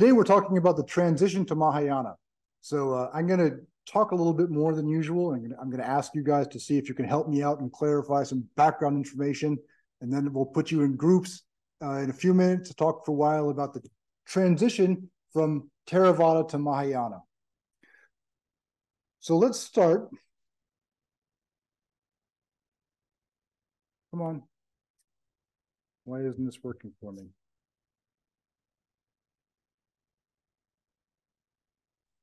Today we're talking about the transition to Mahayana. So I'm going to talk a little bit more than usual. I'm going to ask you guys to see if you can help me out and clarify some background information. And then we'll put you in groups in a few minutes to talk for a while about the transition from Theravada to Mahayana. So let's start. Come on. Why isn't this working for me?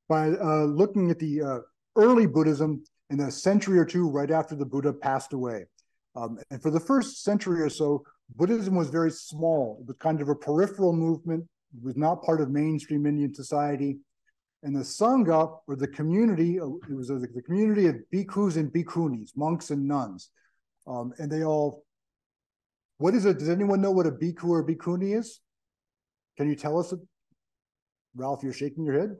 By looking at the early Buddhism in a century or two right after the Buddha passed away. And for the first century or so, Buddhism was very small. It was kind of a peripheral movement. It was not part of mainstream Indian society. And the Sangha, or the community, it was the community of bhikkhus and bhikkhunis, monks and nuns. And they all, what is it? Does anyone know what a bhikkhu or a bhikkhuni is? Can you tell us? Ralph, you're shaking your head.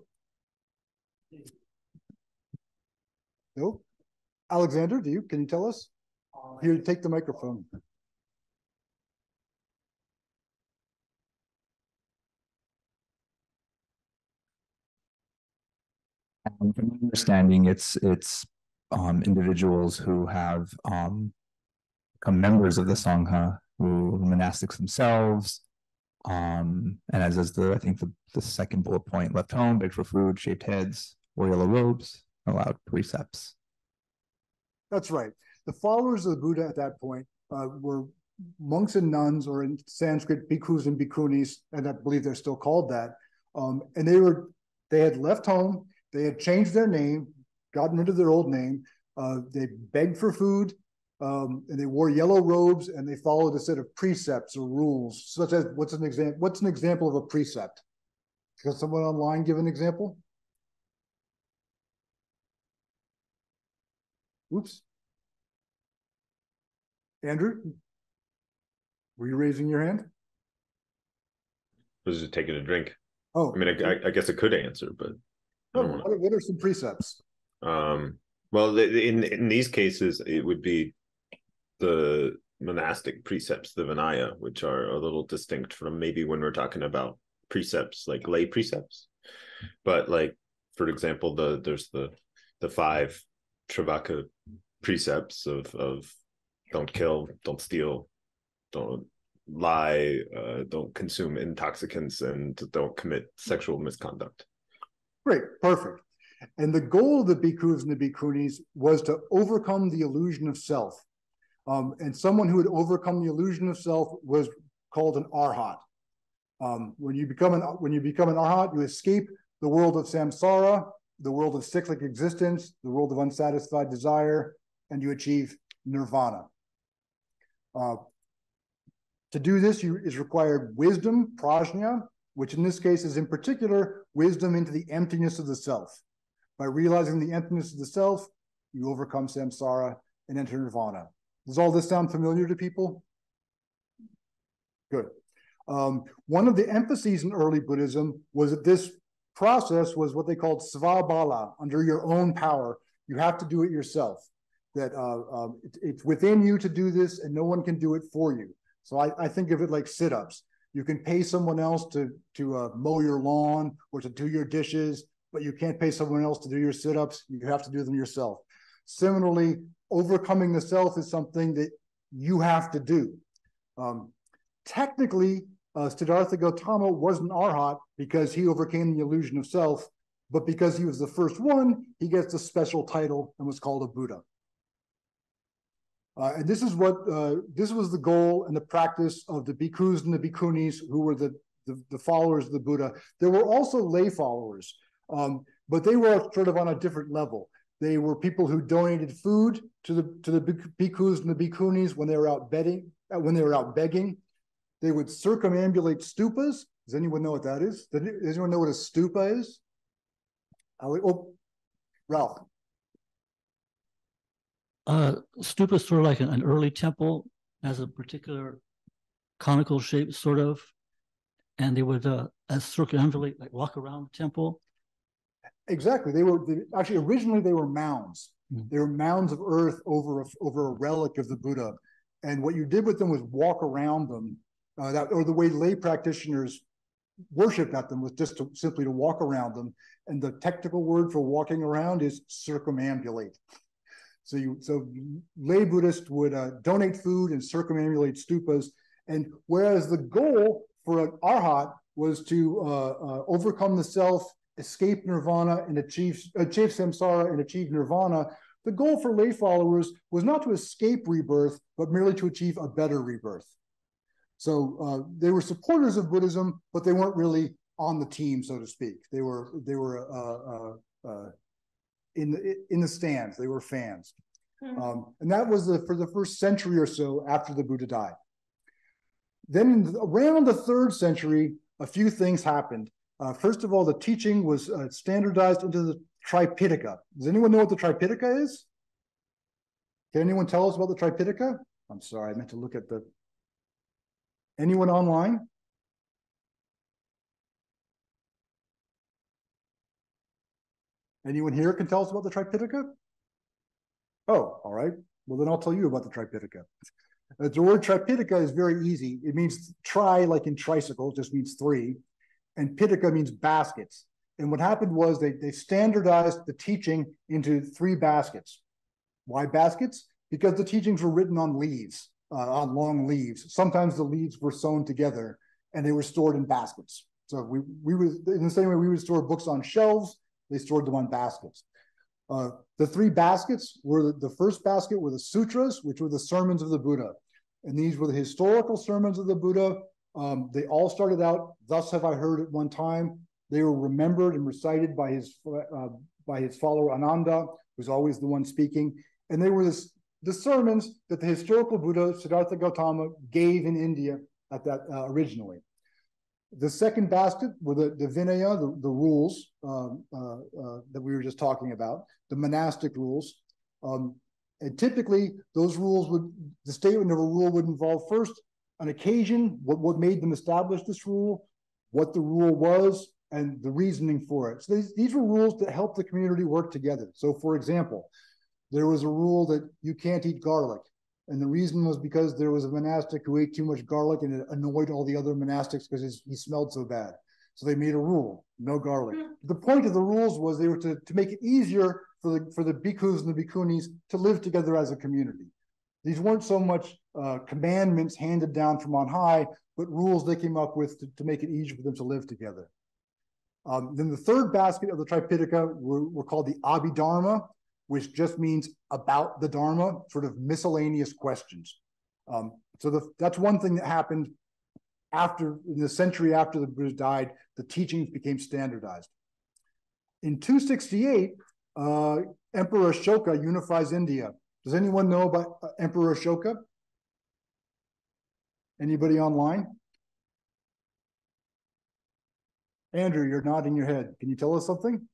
No? Alexander, can you tell us? Here, take the microphone. From my understanding, it's individuals who have become members of the Sangha, who are monastics themselves, and as I think the second bullet point, left home, begged for food, shaved heads, wore yellow robes, allowed precepts. That's right. The followers of the Buddha at that point were monks and nuns, or in Sanskrit, bhikkhus and bhikkhunis, and I believe they're still called that. And they had left home, they had changed their name, gotten rid of their old name, they begged for food, and they wore yellow robes, and they followed a set of precepts or rules, such as what's an example of a precept? Can someone online give an example? Oops. Andrew, were you raising your hand? I was just taking a drink. Oh, I mean, I guess I could answer, but what are some precepts? Well, in these cases, it would be the monastic precepts, the Vinaya, which are a little distinct from maybe when we're talking about precepts like lay precepts. But like, for example, there's the 5 Travaka precepts of don't kill, don't steal, don't lie, don't consume intoxicants, and don't commit sexual misconduct. Great, perfect. And the goal of the bhikkhus and the bhikkhunis was to overcome the illusion of self. And someone who had overcome the illusion of self was called an arhat. When you become an arhat, you escape the world of samsara, the world of cyclic existence, the world of unsatisfied desire, and you achieve nirvana. To do this is required wisdom, prajna, which in this case is in particular wisdom into the emptiness of the self. By realizing the emptiness of the self, you overcome samsara and enter nirvana. Does all this sound familiar to people? Good. One of the emphases in early Buddhism was that this process was what they called svabala, under your own power. You have to do it yourself. That it's within you to do this, and no one can do it for you. So I think of it like sit-ups. You can pay someone else to mow your lawn or to do your dishes, but you can't pay someone else to do your sit-ups. You have to do them yourself. Similarly, overcoming the self is something that you have to do. Technically, Siddhartha Gautama wasn't arhat because he overcame the illusion of self, but because he was the first one, he gets a special title and was called a Buddha. And this was the goal and the practice of the bhikkhus and the bhikkhunis, who were the followers of the Buddha. There were also lay followers, but they were sort of on a different level. They were people who donated food to the bhikkhus and the bhikkhunis when they were out begging. They would circumambulate stupas. Does anyone know what that is? Does anyone know what a stupa is? Oh, Ralph. Stupa is sort of like an early temple, has a particular conical shape, sort of, and they would circumambulate, like walk around the temple. Exactly. Actually originally they were mounds. They were mounds of earth over a relic of the Buddha, and what you did with them was walk around them. Or the way lay practitioners worship at them was just simply to walk around them. And the technical word for walking around is circumambulate. So lay Buddhists would donate food and circumambulate stupas. And whereas the goal for an arhat was to overcome the self, escape nirvana, and achieve samsara and achieve nirvana, the goal for lay followers was not to escape rebirth, but merely to achieve a better rebirth. So they were supporters of Buddhism, but they weren't really on the team, so to speak. They were in the stands. They were fans, and that was for the first century or so after the Buddha died. Then around the 3rd century, a few things happened. First of all, the teaching was standardized into the Tripitaka. Does anyone know what the Tripitaka is? Can anyone tell us about the Tripitaka? I'm sorry, I meant to look at the... Anyone online? Anyone here can tell us about the Tripitaka? Oh, all right. Well, then I'll tell you about the Tripitaka. The word Tripitaka is very easy. It means tri, like in tricycle, just means 3. And Pitaka means baskets. And what happened was they standardized the teaching into 3 baskets. Why baskets? Because the teachings were written on leaves, on long leaves. Sometimes the leaves were sewn together and they were stored in baskets. So we would, in the same way we would store books on shelves, they stored them on baskets. The 3 baskets were, the first basket were the sutras, which were the sermons of the Buddha. And these were the historical sermons of the Buddha. They all started out, "Thus have I heard at one time." They were remembered and recited by his follower Ananda, who's always the one speaking. And they were the sermons that the historical Buddha, Siddhartha Gautama, gave in India at that originally. The second basket were the Vinaya, the rules that we were just talking about, the monastic rules. And typically, those rules the statement of a rule would involve first an occasion, what made them establish this rule, what the rule was, and the reasoning for it. So these were rules that helped the community work together. So for example, there was a rule that you can't eat garlic. And the reason was because there was a monastic who ate too much garlic and it annoyed all the other monastics because he smelled so bad. So they made a rule, no garlic. The point of the rules was they were to make it easier for the bhikkhus and the bhikkhunis to live together as a community. These weren't so much commandments handed down from on high, but rules they came up with to make it easier for them to live together. Then the third basket of the Tripitaka were called the Abhidharma, which just means about the Dharma, sort of miscellaneous questions. So that's one thing that happened in the century after the Buddha died, the teachings became standardized. In 268, Emperor Ashoka unifies India. Does anyone know about Emperor Ashoka? Anybody online? Andrew, you're nodding your head. Can you tell us something?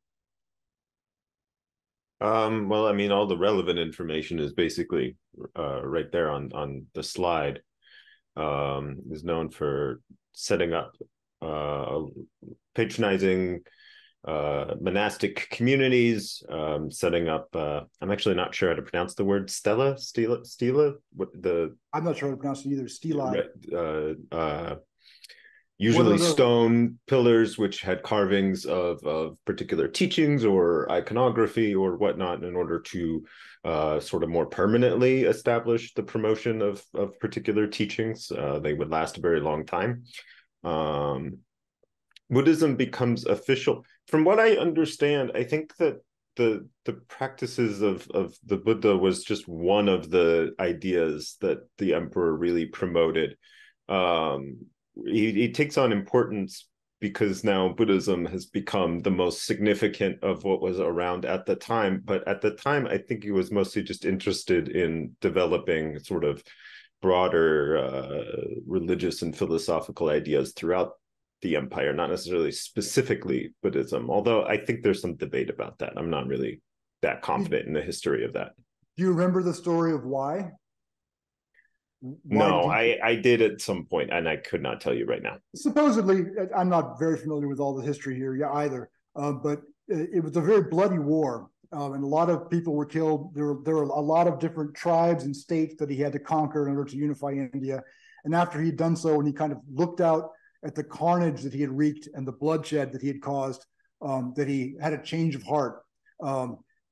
Well, I mean, all the relevant information is basically right there on the slide. Is known for setting up, patronizing monastic communities, setting up. I'm actually not sure how to pronounce the word stela. What the? I'm not sure how to pronounce it either. Stela. Usually stone pillars which had carvings of particular teachings or iconography or whatnot in order to sort of more permanently establish the promotion of particular teachings. They would last a very long time. Buddhism becomes official. From what I understand, I think that the practices of the Buddha was just one of the ideas that the emperor really promoted. He takes on importance because now Buddhism has become the most significant of what was around at the time. But at the time, I think he was mostly just interested in developing sort of broader religious and philosophical ideas throughout the empire, not necessarily specifically Buddhism, although I think there's some debate about that. I'm not really that confident in the history of that. Do you remember the story of why? No, I did at some point, and I could not tell you right now. Supposedly, I'm not very familiar with all the history here either, but it was a very bloody war, and a lot of people were killed. There were a lot of different tribes and states that he had to conquer in order to unify India. And after he'd done so, and he kind of looked out at the carnage that he had wreaked and the bloodshed that he had caused, that he had a change of heart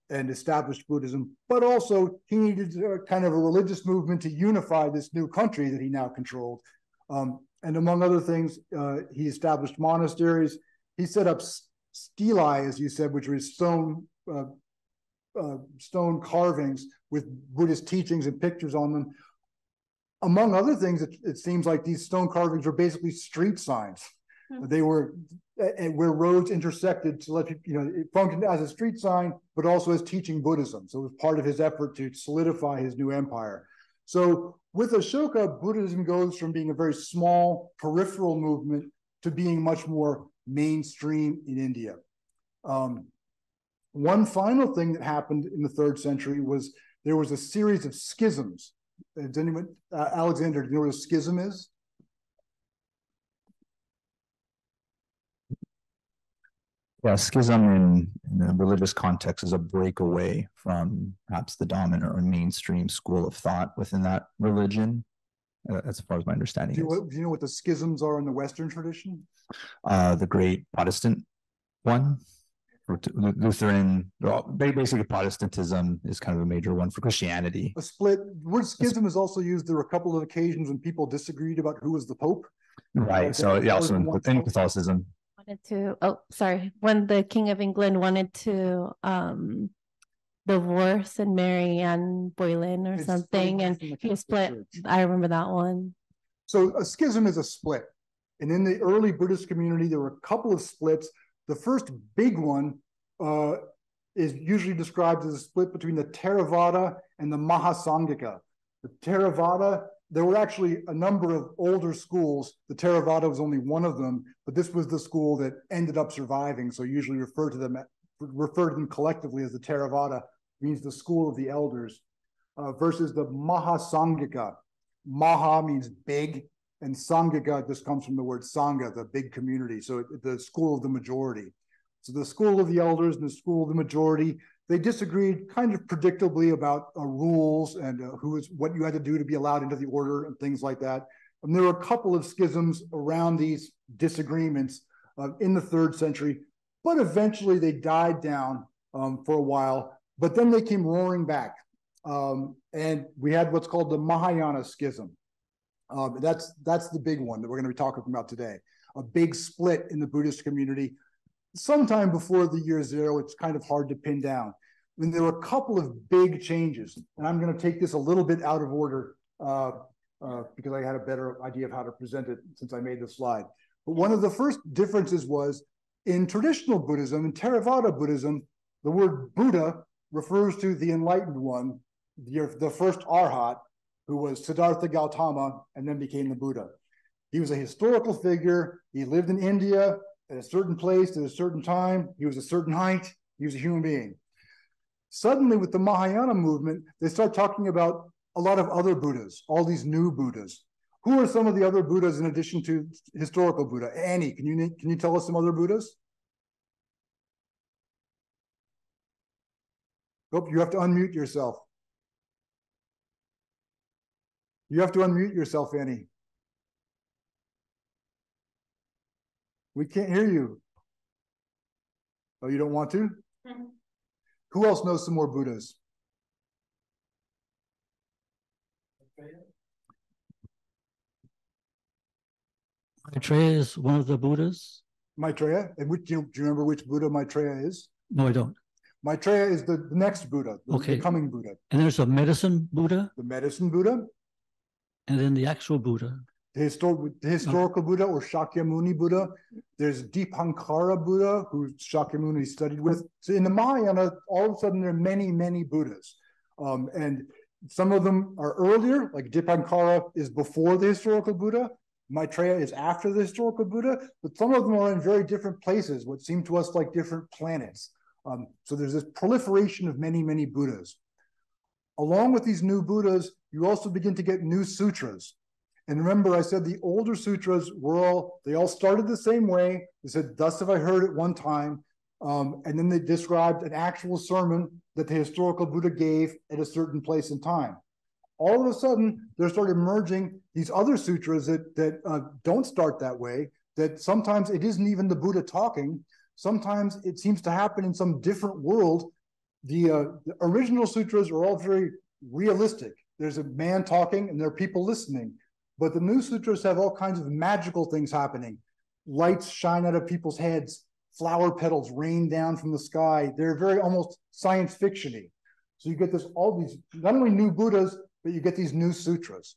and established Buddhism, but also he needed kind of a religious movement to unify this new country that he now controlled. And among other things, he established monasteries. He set up stelae, as you said, which were stone carvings with Buddhist teachings and pictures on them. Among other things, it seems like these stone carvings were basically street signs. They were where roads intersected to let people, it functioned as a street sign, but also as teaching Buddhism. So it was part of his effort to solidify his new empire. So with Ashoka, Buddhism goes from being a very small peripheral movement to being much more mainstream in India. One final thing that happened in the 3rd century was there was a series of schisms. Does anyone, Alexander, do you know what a schism is? Yeah, schism in the religious context is a breakaway from perhaps the dominant or mainstream school of thought within that religion, as far as my understanding is. Do you know what the schisms are in the Western tradition? The great Protestant one, Lutheran, basically Protestantism is kind of a major one for Christianity. A split. The word schism is also used. There were a couple of occasions when people disagreed about who was the Pope. Right. So yeah, also in Catholicism. When the King of England wanted to divorce and marry Anne Boleyn or something, and he split. I remember that one. So a schism is a split. And in the early Buddhist community, there were a couple of splits. The first big one is usually described as a split between the Theravada and the Mahasanghika. The Theravada, there were actually a number of older schools. The Theravada was only one of them, but this was the school that ended up surviving. So usually refer to them collectively as the Theravada, means the school of the elders, versus the Mahasanghika. Maha means big, and Sanghika just comes from the word Sangha, the big community. So the school of the majority. So the school of the elders and the school of the majority, they disagreed kind of predictably about rules and what you had to do to be allowed into the order and things like that. And there were a couple of schisms around these disagreements in the 3rd century, but eventually they died down for a while, but then they came roaring back. And we had what's called the Mahayana schism. That's the big one that we're going to be talking about today. A big split in the Buddhist community. Sometime before the year 0, it's kind of hard to pin down. And there were a couple of big changes, and I'm going to take this a little bit out of order because I had a better idea of how to present it since I made the slide. But one of the first differences was in traditional Buddhism, in Theravada Buddhism, the word Buddha refers to the enlightened one, the first Arhat, who was Siddhartha Gautama and then became the Buddha. He was a historical figure. He lived in India at a certain place at a certain time. He was a certain height. He was a human being. Suddenly, with the Mahayana movement, they start talking about a lot of other Buddhas, all these new Buddhas. Who are some of the other Buddhas in addition to historical Buddha? Annie, can you tell us some other Buddhas? Oh, you have to unmute yourself. You have to unmute yourself, Annie. We can't hear you. Oh, you don't want to? Mm-hmm. Who else knows some more Buddhas? Maitreya is one of the Buddhas. Maitreya? And do you remember which Buddha Maitreya is? No, I don't. Maitreya is the next Buddha, the coming Buddha. And there's a medicine Buddha? The medicine Buddha. And then the actual Buddha. The historical Buddha or Shakyamuni Buddha. There's Dipankara Buddha, who Shakyamuni studied with. So in the Mahayana, all of a sudden there are many, many Buddhas. And some of them are earlier, like Dipankara is before the historical Buddha. Maitreya is after the historical Buddha, but some of them are in very different places, what seem to us like different planets. So there's this proliferation of many, many Buddhas. Along with these new Buddhas, you also begin to get new sutras. And remember, I said the older sutras they all started the same way. They said, "Thus have I heard" at one time. And then they described an actual sermon that the historical Buddha gave at a certain place and time. All of a sudden, there started emerging these other sutras that don't start that way. that sometimes it isn't even the Buddha talking. Sometimes it seems to happen in some different world. The original sutras are all very realistic. There's a man talking and there are people listening. But the new sutras have all kinds of magical things happening. Lights shine out of people's heads. Flower petals rain down from the sky. They're very almost science fiction-y. So you get this, all these, not only new Buddhas, but you get these new sutras.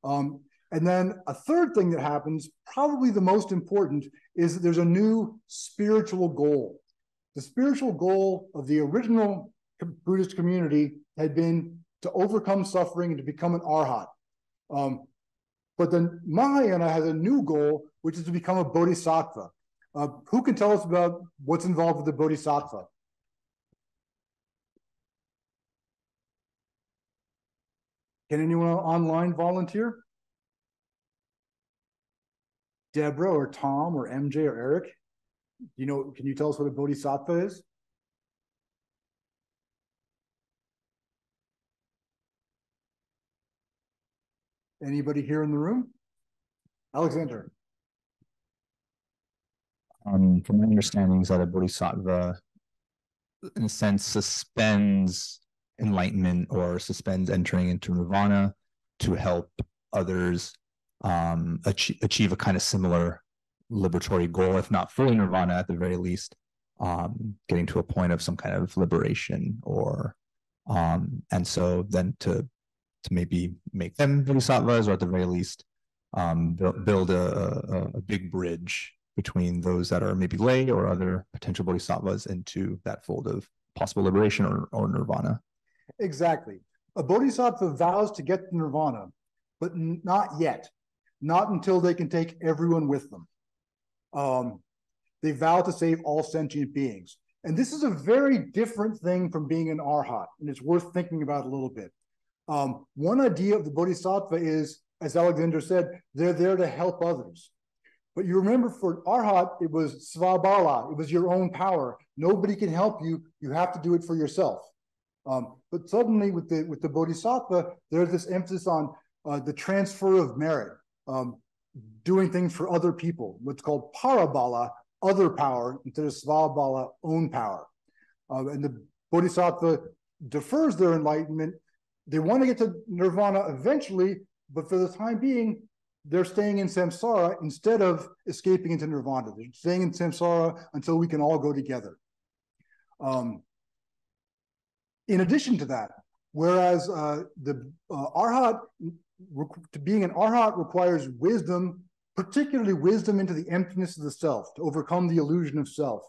And then a third thing that happens, probably the most important, is that there's a new spiritual goal. The spiritual goal of the original Buddhist community had been to overcome suffering and to become an arhat. But the Mahayana has a new goal, which is to become a bodhisattva. Who can tell us about what's involved with the bodhisattva? Can anyone online volunteer? Deborah or Tom or MJ or Eric? You know, can you tell us what a bodhisattva is? Anybody here in the room? Alexander. From my understanding is that a bodhisattva, in a sense, suspends enlightenment or suspends entering into nirvana to help others achieve a kind of similar liberatory goal, if not fully nirvana, at the very least, getting to a point of some kind of liberation, or and so then to maybe make them bodhisattvas, or at the very least build a big bridge between those that are maybe lay or other potential bodhisattvas into that fold of possible liberation or nirvana. Exactly. A bodhisattva vows to get to nirvana, but not yet. Not until they can take everyone with them. They vow to save all sentient beings. And this is a very different thing from being an arhat, and it's worth thinking about a little bit. One idea of the bodhisattva is, as Alexander said, they're there to help others. But you remember, for arhat, it was svabala, it was your own power. Nobody can help you, you have to do it for yourself. But suddenly with the bodhisattva, there's this emphasis on the transfer of merit, doing things for other people, what's called parabala, other power, instead of svabala, own power. And the bodhisattva defers their enlightenment. They want to get to nirvana eventually, but for the time being, they're staying in samsara instead of escaping into nirvana. They're staying in samsara until we can all go together. In addition to that, whereas the arhat, being an arhat requires wisdom, particularly wisdom into the emptiness of the self, to overcome the illusion of self.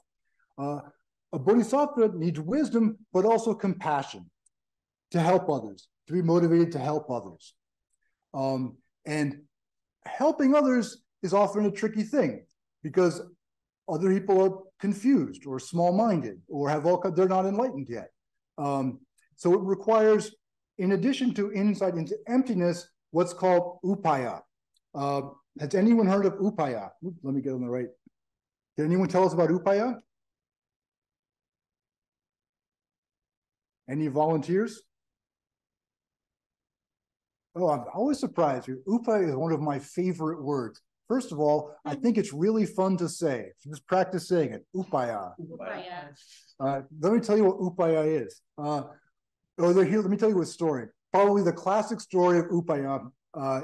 A bodhisattva needs wisdom, but also compassion to help others, to be motivated to help others. And helping others is often a tricky thing, because other people are confused or small-minded or they're not enlightened yet. So it requires, in addition to insight into emptiness, what's called upaya. Has anyone heard of upaya? Oops, let me get on the right. Can anyone tell us about upaya? Any volunteers? Oh, I'm always surprised. Upaya is one of my favorite words. First of all, I think it's really fun to say. Just practice saying it. Upaya. Upaya. Let me tell you what upaya is. Let me tell you a story. Probably the classic story of upaya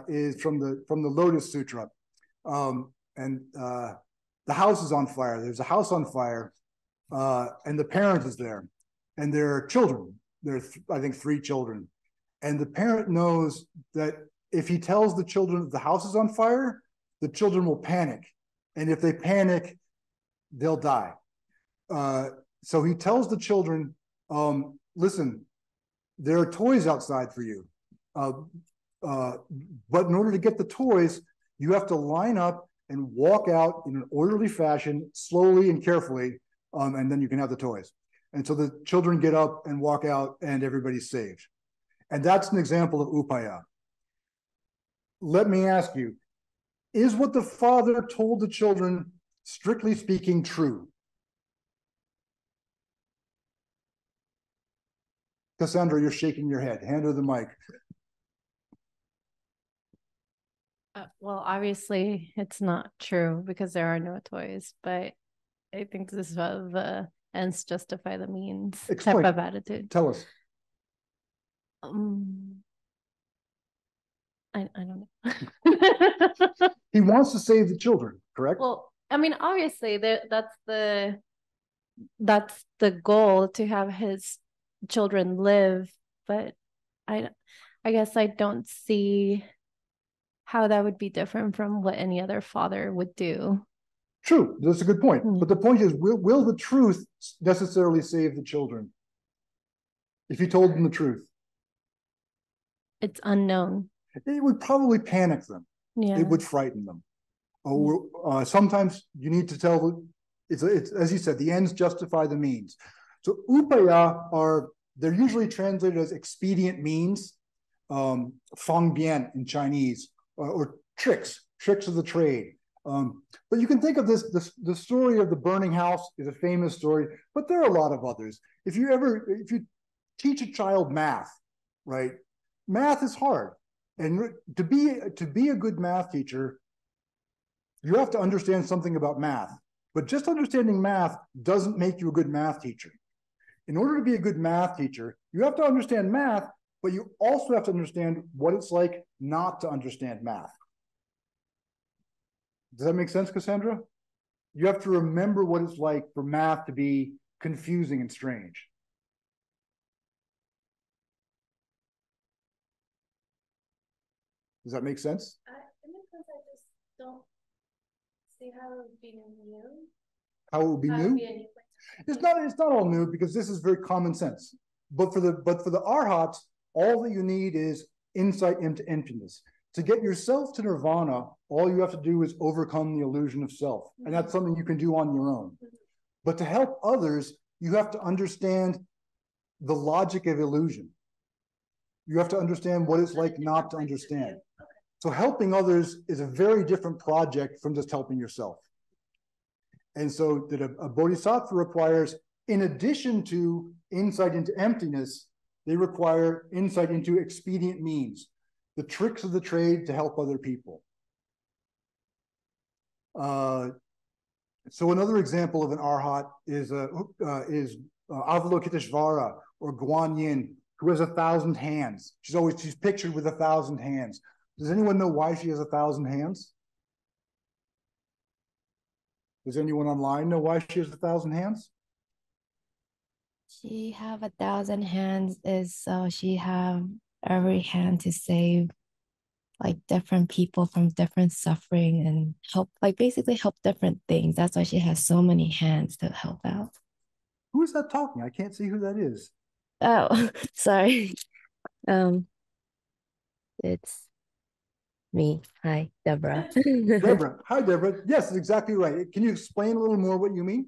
is from the Lotus Sutra. The house is on fire. There's a house on fire, and the parent is there, and there are children. There are, I think, 3 children. And the parent knows that if he tells the children that the house is on fire, the children will panic. And if they panic, they'll die. So he tells the children, listen, there are toys outside for you. But in order to get the toys, you have to line up and walk out in an orderly fashion, slowly and carefully, and then you can have the toys. And so the children get up and walk out, and everybody's saved. And that's an example of upaya. Let me ask you, is what the father told the children, strictly speaking, true? Cassandra, you're shaking your head. Hand her the mic. Well, obviously it's not true because there are no toys, but I think this is of the ends justify the means Explain. type of attitude. Tell us. I don't know. He wants to save the children, correct? Well, I mean, obviously that's the goal, to have his children live, but I guess I don't see how that would be different from what any other father would do. True, that's a good point. But the point is, will the truth necessarily save the children? If you told them the truth, it's unknown. It would probably panic them. Yeah, it would frighten them. Or sometimes you need to tell them. It's as you said, the ends justify the means. So upaya they're usually translated as expedient means, fangbian in Chinese, or tricks of the trade. But you can think of the story of the burning house is a famous story, but there are a lot of others. If you teach a child math, right? Math is hard. And to be a good math teacher, you have to understand something about math. But just understanding math doesn't make you a good math teacher. In order to be a good math teacher, you have to understand math, but you also have to understand what it's like not to understand math. Does that make sense, Cassandra? You have to remember what it's like for math to be confusing and strange. Does that make sense? In a sense, I just don't see how it would be new. How it would be new? It's not all new, because this is very common sense. But for the arhats, all that you need is insight into emptiness. To get yourself to nirvana, all you have to do is overcome the illusion of self. And that's something you can do on your own. But to help others, you have to understand the logic of illusion. You have to understand what it's like not to understand. So helping others is a very different project from just helping yourself. And so that a bodhisattva requires, in addition to insight into emptiness, they require insight into expedient means, the tricks of the trade to help other people. So another example of an arhat is Avalokiteshvara, or Guan Yin, who has 1,000 hands. She's pictured with 1,000 hands. Does anyone know why she has 1,000 hands? Does anyone online know why she has 1,000 hands? She have 1,000 hands is so she have every hand to save like different people from different suffering and help, like basically help different things. That's why she has so many hands to help out. Who is that talking? I can't see who that is. Oh, sorry. It's me. Hi, Deborah. Deborah. Hi, Deborah. Yes, that's exactly right. Can you explain a little more what you mean?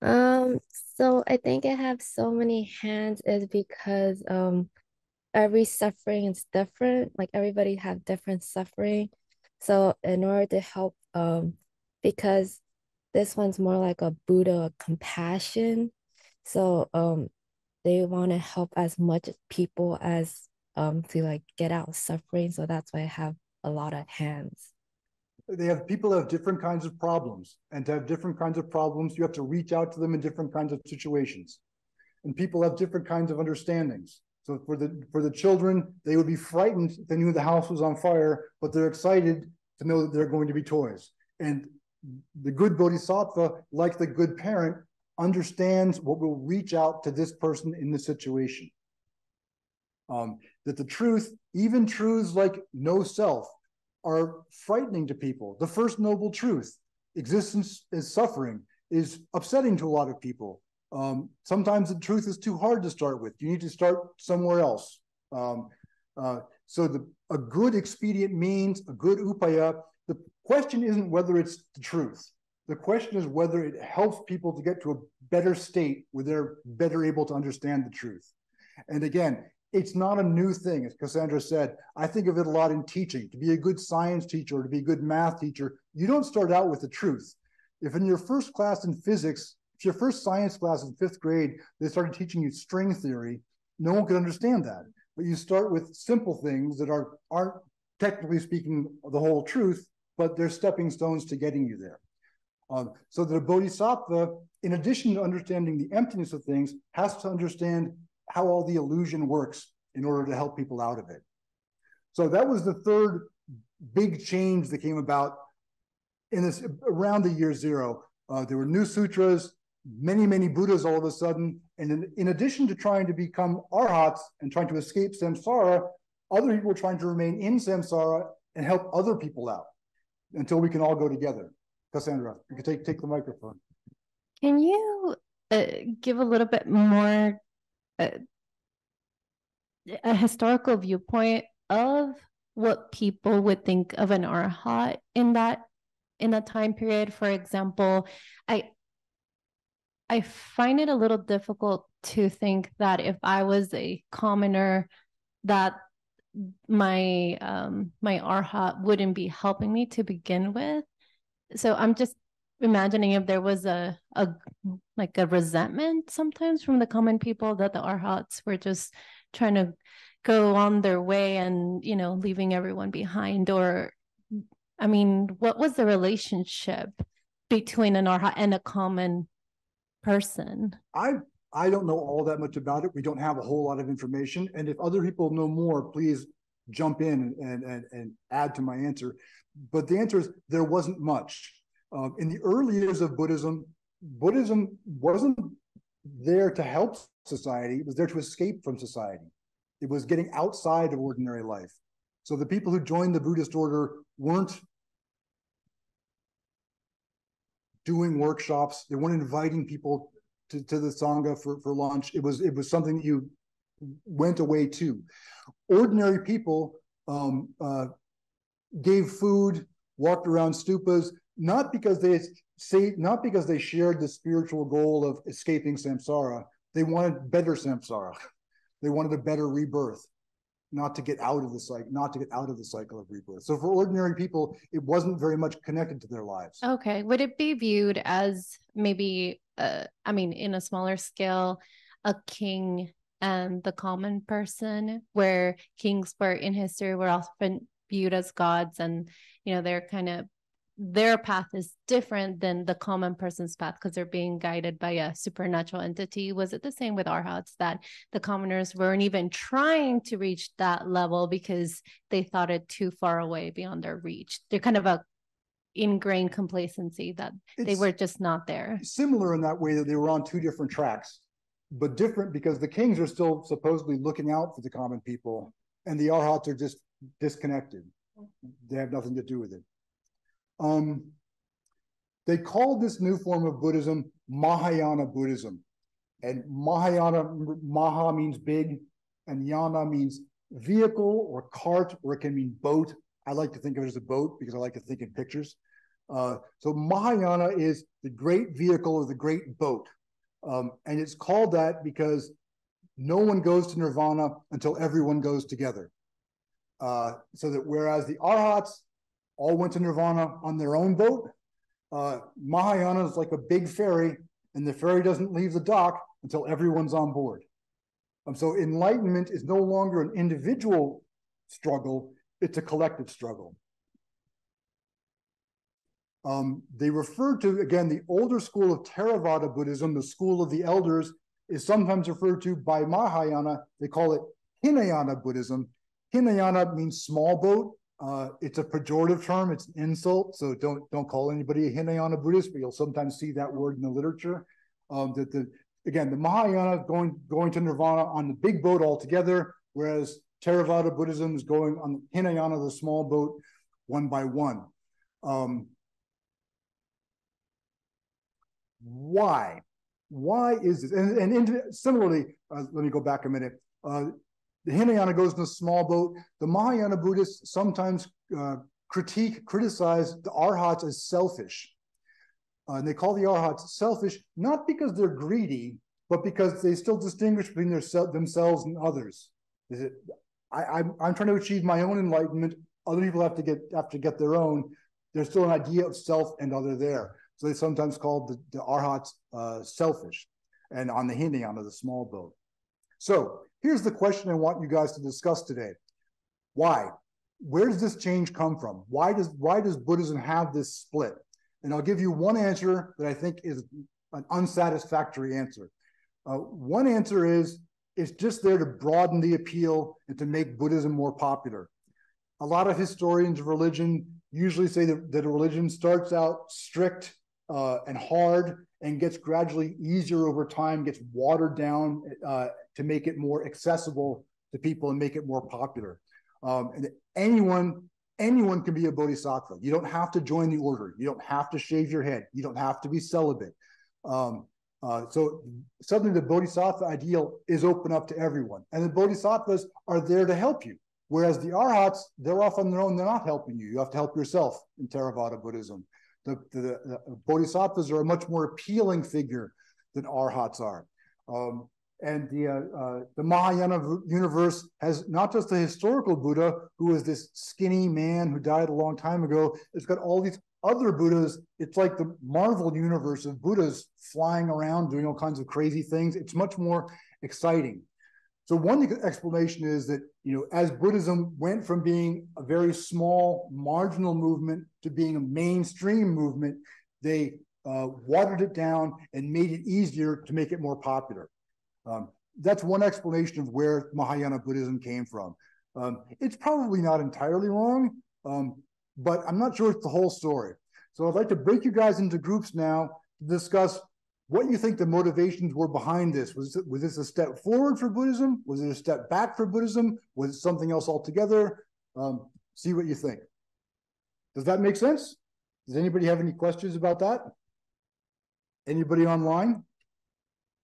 So I think I have so many hands is because every suffering is different. Like everybody have different suffering. So in order to help, because this one's more like a Buddha compassion. So they want to help as much people as to like get out of suffering. So that's why I have a lot of hands. People have different kinds of problems, and to have different kinds of problems, you have to reach out to them in different kinds of situations. And people have different kinds of understandings. So for the children, they would be frightened if they knew the house was on fire, but they're excited to know that they're going to be toys. And the good bodhisattva, like the good parent, understands what will reach out to this person in this situation. That the truth, even truths like no self, are frightening to people. The first noble truth, existence is suffering, is upsetting to a lot of people. Sometimes the truth is too hard to start with. You need to start somewhere else. So a good expedient means, a good upaya, the question isn't whether it's the truth. The question is whether it helps people to get to a better state where they're better able to understand the truth. And again, it's not a new thing, as Cassandra said. I think of it a lot in teaching. To be a good science teacher or to be a good math teacher, you don't start out with the truth. If in your first class in physics, if your first science class in 5th grade, they started teaching you string theory, no one could understand that. But you start with simple things that aren't technically speaking, the whole truth, but they're stepping stones to getting you there. So the Bodhisattva, in addition to understanding the emptiness of things, has to understand how all the illusion works in order to help people out of it. So that was the third big change that came about in this around the year zero. There were new sutras, many Buddhas all of a sudden, and in addition to trying to become arhats and trying to escape samsara, other people were trying to remain in samsara and help other people out until we can all go together. Cassandra, you can take the microphone. Can you give a little bit more a historical viewpoint of what people would think of an arhat in that time period? For example, I find it a little difficult to think that if I was a commoner, that my my arhat wouldn't be helping me to begin with. So I'm just imagining if there was a resentment sometimes from the common people that the arhats were just trying to go on their way and, you know, leaving everyone behind. Or, I mean, what was the relationship between an arhat and a common person? I don't know all that much about it. We don't have a whole lot of information. And if other people know more, please jump in and add to my answer. But the answer is there wasn't much. In the early years of Buddhism, Buddhism wasn't there to help society. It was there to escape from society. It was getting outside of ordinary life. So the people who joined the Buddhist order weren't doing workshops. They weren't inviting people to the Sangha for lunch. It was something that you went away to. Ordinary people gave food, walked around stupas, not because they shared the spiritual goal of escaping samsara. They wanted better samsara. They wanted a better rebirth, not to get out of the cycle of rebirth. So for ordinary people, it wasn't very much connected to their lives. Okay. Would it be viewed as maybe, I mean, in a smaller scale, a king and the common person, where kings were in history were often viewed as gods, and, you know, their path is different than the common person's path because they're being guided by a supernatural entity? Was it the same with arhats, that the commoners weren't even trying to reach that level because they thought it too far away beyond their reach? They're kind of a ingrained complacency that they were just not there. Similar in that way that they were on two different tracks, but different because the kings are still supposedly looking out for the common people, and the arhats are just disconnected. They have nothing to do with it. They called this new form of Buddhism Mahayana Buddhism. And Maha means big, and Yana means vehicle or cart, or it can mean boat. I like to think of it as a boat because I like to think in pictures. So Mahayana is the great vehicle or the great boat. And it's called that because no one goes to nirvana until everyone goes together. So that whereas the arhats all went to nirvana on their own boat, Mahayana is like a big ferry, and the ferry doesn't leave the dock until everyone's on board. So enlightenment is no longer an individual struggle, it's a collective struggle. They refer to, again, the older school of Theravada Buddhism, the school of the elders, is sometimes referred to by Mahayana. They call it Hinayana Buddhism. Hinayana means small boat. It's a pejorative term. It's an insult. So don't call anybody a Hinayana Buddhist, but you'll sometimes see that word in the literature. Again, the Mahayana going to nirvana on the big boat altogether, whereas Theravada Buddhism is going on Hinayana, the small boat, one by one. Why? Why is this? And similarly, let me go back a minute. The Hinayana goes in a small boat. The Mahayana Buddhists sometimes criticize the arhats as selfish. And they call the arhats selfish, not because they're greedy, but because they still distinguish between themselves and others. I'm trying to achieve my own enlightenment. Other people have to get their own. There's still an idea of self and other there. So they sometimes call the arhats selfish, and on the Hinayana, the small boat. So here's the question I want you guys to discuss today. Why? where does this change come from? Why does Buddhism have this split? And I'll give you one answer that I think is an unsatisfactory answer. One answer is it's just there to broaden the appeal and to make Buddhism more popular. A lot of historians of religion usually say that a religion starts out strict and hard and gets gradually easier over time, gets watered down to make it more accessible to people and make it more popular. And anyone can be a bodhisattva. You don't have to join the order. You don't have to shave your head. You don't have to be celibate. So suddenly the bodhisattva ideal is open up to everyone. And the bodhisattvas are there to help you. Whereas the arhats, they're off on their own. They're not helping you. You have to help yourself in Theravada Buddhism. The bodhisattvas are a much more appealing figure than arhats are. And the Mahayana universe has not just the historical Buddha, who was this skinny man who died a long time ago. It's got all these other Buddhas. It's like the Marvel universe of Buddhas flying around, doing all kinds of crazy things. It's much more exciting. So one explanation is that, as Buddhism went from being a very small, marginal movement to being a mainstream movement, they watered it down and made it easier to make it more popular. That's one explanation of where Mahayana Buddhism came from. It's probably not entirely wrong, but I'm not sure it's the whole story. So I'd like to break you guys into groups now to discuss what you think the motivations were behind this. Was this a step forward for Buddhism? Was it a step back for Buddhism? Was it something else altogether? See what you think. Does that make sense? Does anybody have any questions about that? Anybody online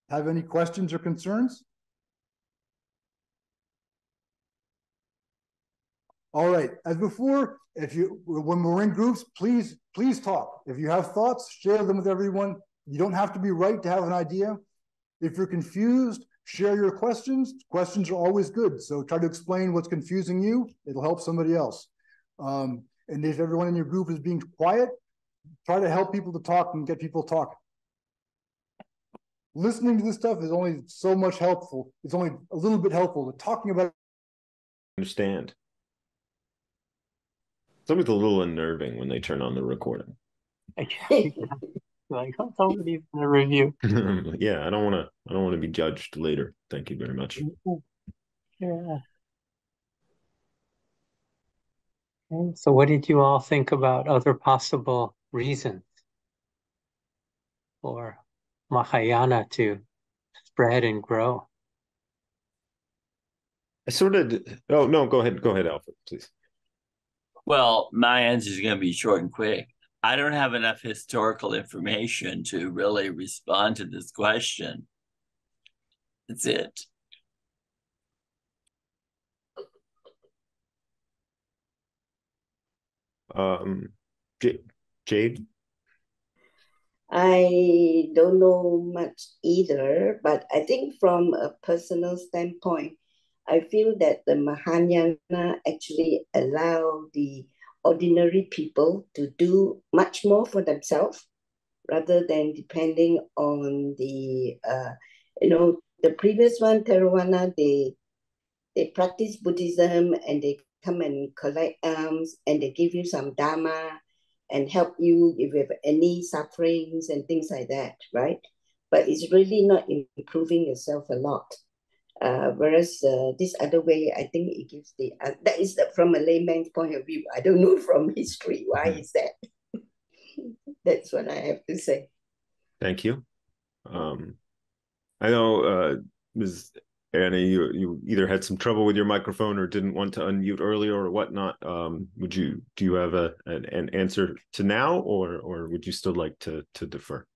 have any questions or concerns? All right, as before, when we're in groups, please talk. If you have thoughts, share them with everyone. You don't have to be right to have an idea. If you're confused, share your questions. Questions are always good. So try to explain what's confusing you. It'll help somebody else. And if everyone in your group is being quiet, try to help people to talk and get people talking. Listening to this stuff is only so much helpful. It's only a little bit helpful. But talking about it. Understand. It's always a little unnerving when they turn on the recording. Like, oh, somebody's gonna review. Yeah, I don't want to be judged later. Thank you very much. Yeah. Okay, so what did you all think about other possible reasons for Mahayana to spread and grow? I sort of. Oh no, go ahead, Alfred, please. Well, my answer is going to be short and quick. I don't have enough historical information to really respond to this question. That's it. Jade? I don't know much either, but I think from a personal standpoint, I feel that the Mahayana actually allow the ordinary people to do much more for themselves rather than depending on the previous one, Theravada, they practice Buddhism and they come and collect alms and they give you some Dharma and help you if you have any sufferings and things like that, right? But it's really not improving yourself a lot. Whereas this other way, I think it gives that is from a layman's point of view. I don't know from history. Why is that? That's what I have to say. Thank you. I know, Ms. Anna, you either had some trouble with your microphone or didn't want to unmute earlier or whatnot. Do you have an answer to now, or would you still like to defer?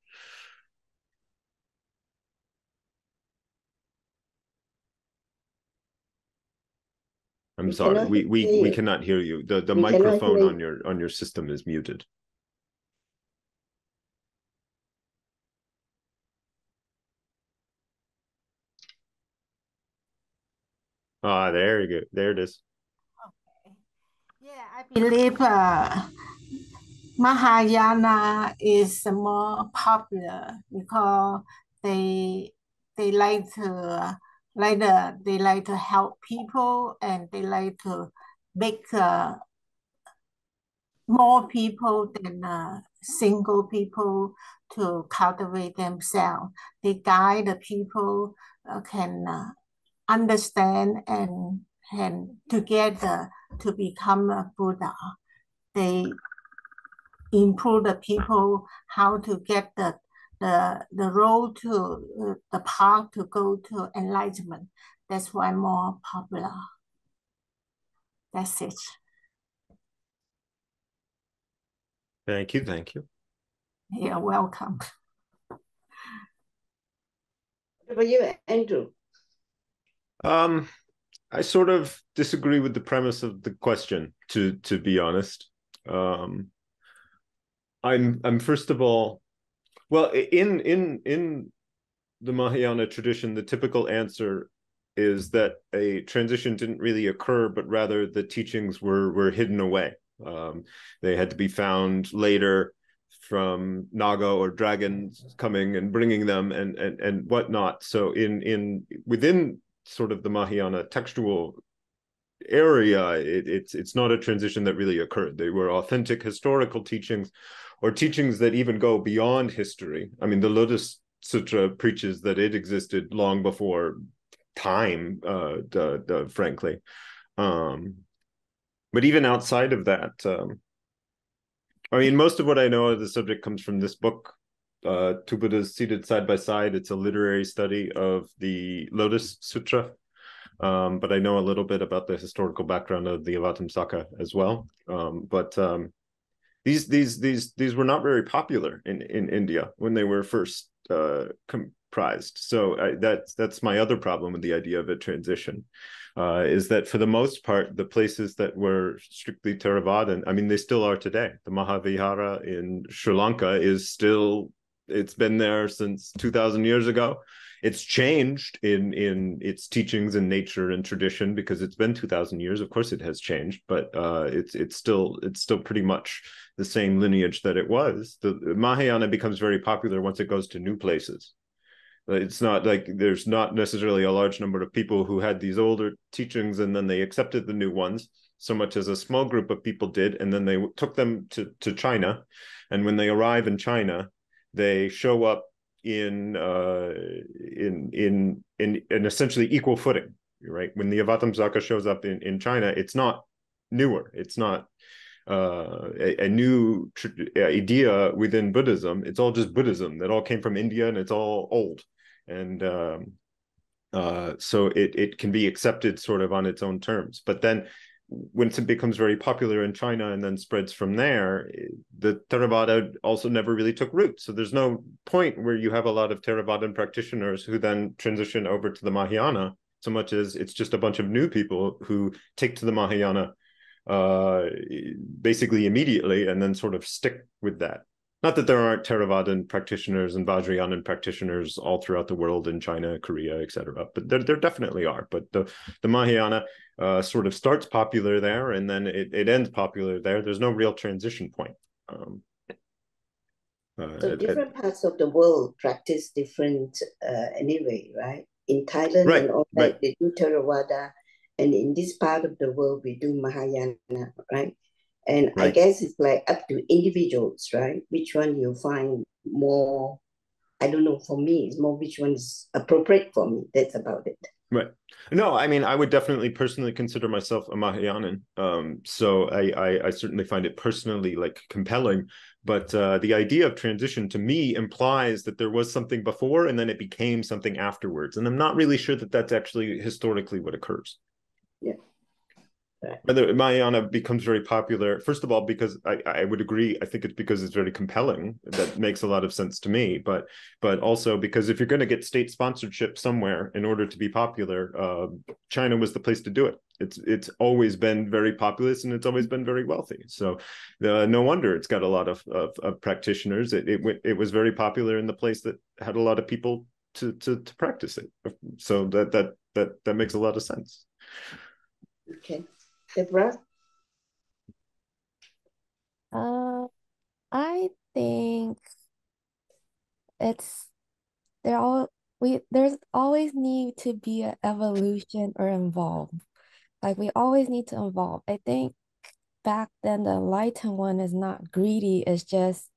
I'm sorry, we cannot hear you. The microphone on your system is muted. Ah, there you go. There it is. Okay. Yeah, I believe Mahayana is more popular because they like to help people and they like to big more people than single people to cultivate themselves. They guide the people can understand and together to become a Buddha. They improve the people how to get the road to the path to go to enlightenment. That's why more popular. That's it. Thank you. Thank you. You're welcome. What about you, Andrew? I sort of disagree with the premise of the question, to be honest. I'm first of all, well, in the Mahayana tradition, the typical answer is that a transition didn't really occur, but rather the teachings were hidden away. They had to be found later from Naga or dragons coming and bringing them and whatnot. So within sort of the Mahayana textual area, it's not a transition that really occurred. They were authentic historical teachings, or teachings that even go beyond history. I mean, the Lotus Sutra preaches that it existed long before time, frankly. But even outside of that, I mean, most of what I know of the subject comes from this book, Two Buddhas Seated Side by Side. It's a literary study of the Lotus Sutra. But I know a little bit about the historical background of the Avatamsaka as well. These were not very popular in India when they were first comprised. So that's my other problem with the idea of a transition, is that for the most part, the places that were strictly Theravadan, I mean, they still are today. The Mahavihara in Sri Lanka is still, it's been there since 2,000 years ago. It's changed in its teachings and nature and tradition because it's been 2,000 years. Of course, it has changed, but it's still pretty much the same lineage that it was. The Mahayana becomes very popular once it goes to new places. It's not like there's not necessarily a large number of people who had these older teachings and then they accepted the new ones, so much as a small group of people did, and then they took them to China. And when they arrive in China, they show up in essentially equal footing, right? When the Avatamsaka shows up in China, it's not newer. It's not a new idea within Buddhism. It's all just Buddhism that all came from India, and it's all old. And so it can be accepted sort of on its own terms. But then once it becomes very popular in China and then spreads from there, the Theravada also never really took root. So there's no point where you have a lot of Theravadan practitioners who then transition over to the Mahayana, so much as it's just a bunch of new people who take to the Mahayana basically immediately and then sort of stick with that. Not that there aren't Theravadan practitioners and Vajrayanan practitioners all throughout the world, in China, Korea, etc., but there definitely are. But the Mahayana sort of starts popular there, and then it ends popular there. There's no real transition point. So different parts of the world practice different anyway, right? In Thailand, right, and all that, right, they do Theravada, and in this part of the world, we do Mahayana, right? And right, I guess it's like up to individuals, right? Which one you find more, I don't know, for me, it's more which one is appropriate for me. That's about it. Right. No, I mean, I would definitely personally consider myself a Mahayanan. So I certainly find it personally like compelling. But the idea of transition to me implies that there was something before and then it became something afterwards. And I'm not really sure that that's actually historically what occurs. Yeah. Whether Mahayana becomes very popular, first of all, because I would agree, I think it's because it's very compelling. That makes a lot of sense to me. But also because if you're going to get state sponsorship somewhere in order to be popular, China was the place to do it. It's always been very populous and it's always been very wealthy. So no wonder it's got a lot of practitioners. It was very popular in the place that had a lot of people to practice it. So that makes a lot of sense. Okay. Deborah? I think there's always need to be an evolution or involved. Like we always need to evolve. I think back then the enlightened one is not greedy, it's just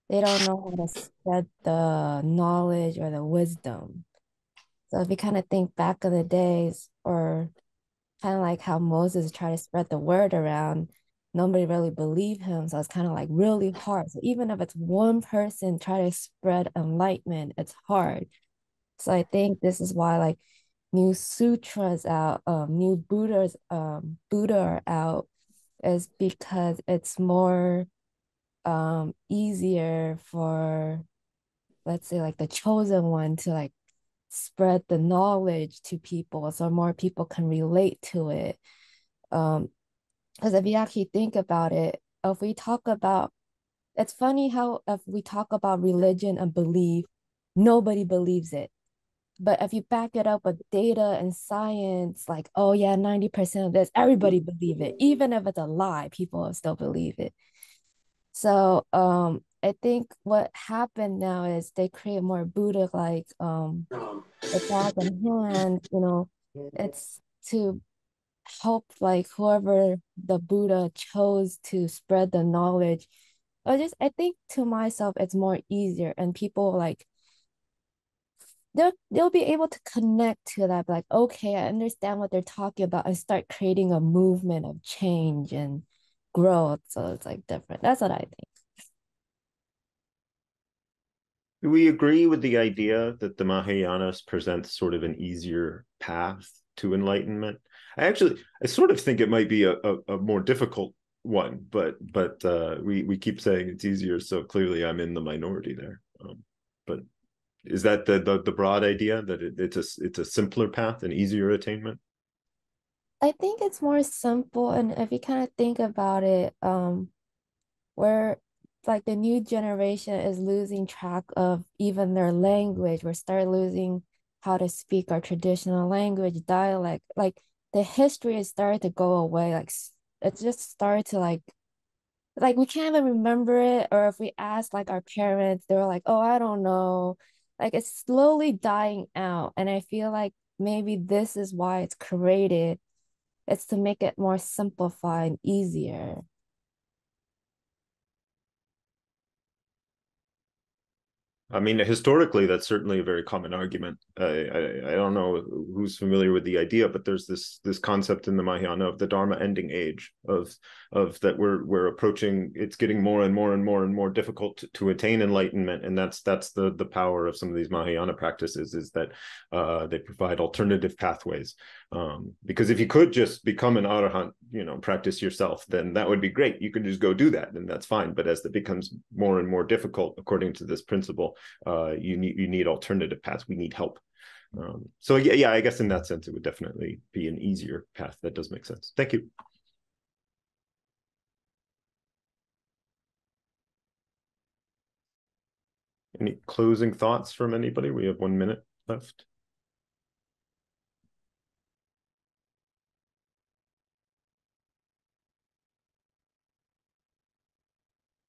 they don't know how to spread the knowledge or the wisdom. So if you kind of think back of the days, or kind of like how Moses tried to spread the word around, nobody really believed him. So it's kind of like really hard. So even if it's one person try to spread enlightenment, it's hard. So I think this is why like new sutras out, new Buddha are out, is because it's more easier for, let's say, like the chosen one to like spread the knowledge to people so more people can relate to it. Because if you actually think about it, if we talk about, it's funny how if we talk about religion and belief, nobody believes it. But if you back it up with data and science, like, oh yeah, 90% of this, everybody believe it. Even if it's a lie, people will still believe it. So I think what happened now is they create more Buddha like the bag in hand, it's to help like whoever the Buddha chose to spread the knowledge. Or just I think to myself it's more easier, and people like they'll be able to connect to that, like, okay, I understand what they're talking about, and start creating a movement of change and growth. So it's like different. That's what I think. Do we agree with the idea that the Mahayanas present sort of an easier path to enlightenment? I sort of think it might be a more difficult one, but we keep saying it's easier, so clearly I'm in the minority there. But is that the broad idea, that it's a simpler path, an easier attainment? I think it's more simple, and if you kind of think about it, where like the new generation is losing track of even their language, we start losing how to speak our traditional language, dialect, like the history is starting to go away. Like it just started to like we can't even remember it, or if we ask like our parents, they were like, oh, I don't know. Like it's slowly dying out, and I feel like maybe this is why it's created. It's to make it more simplified and easier. I mean, historically, that's certainly a very common argument. I don't know who's familiar with the idea, but there's this concept in the Mahayana of the Dharma ending age, of that we're approaching. It's getting more and more and more and more difficult to attain enlightenment, and that's the power of some of these Mahayana practices, is that they provide alternative pathways. Because if you could just become an arahant, practice yourself, then that would be great. You can just go do that, and that's fine. But as it becomes more and more difficult, according to this principle, you need alternative paths. We need help. So yeah, I guess in that sense, it would definitely be an easier path. That does make sense. Thank you. Any closing thoughts from anybody? We have 1 minute left.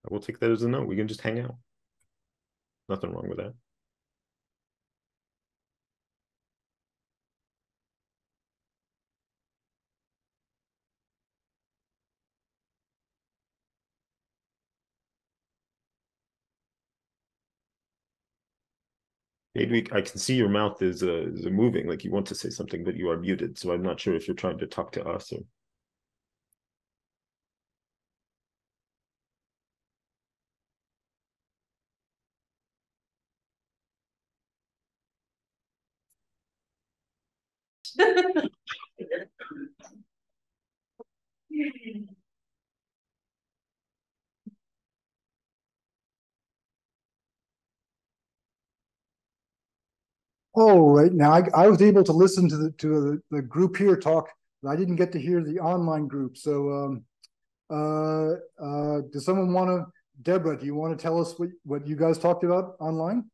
I will take that as a no. We can just hang out. Nothing wrong with that. I can see your mouth is moving, like you want to say something, but you are muted. So I'm not sure if you're trying to talk to us or. Oh, right now I was able to listen to the group here talk, but I didn't get to hear the online group. So, does someone want to? Deborah, do you want to tell us what you guys talked about online?